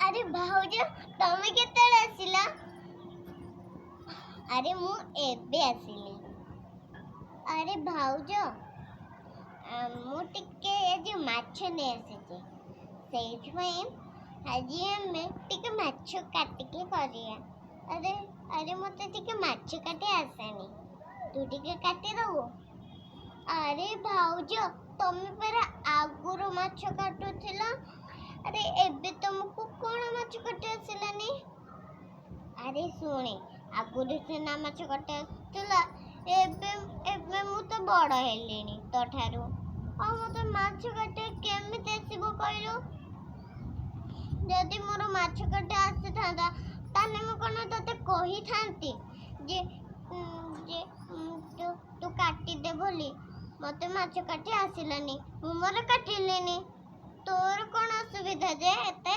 अरे भाउज तमे केतळे आसिला? अरे मु एबे आसिली। अरे भाउज मु टिके एजी माछ ने आसीचे सेज में आज हमें टिके माछ काटिके करिया। अरे अरे मते टिके माछ काटे आसेनी तू टिके काटी दबो। अरे भाउज तमे परा आगुरो माछ काटुथिला अरे एबे तुमको कोन माछ काटे आसिलानी? अरे सुने आगुरो सेना माछ काटे आसिला एबे एबे मु तो बड़ हेलिनी तो ठारू आ मते माछ काटे केमिते आसीबो कहलो? जदि मोर माछ काटे आसी थांदा ताने मु कोन तते कहि थांती जे जे तू काटी दे बोली मते माछ काटे आसिलानी मु मोर काटिलेनी तोर कोन असुविधा जे एते?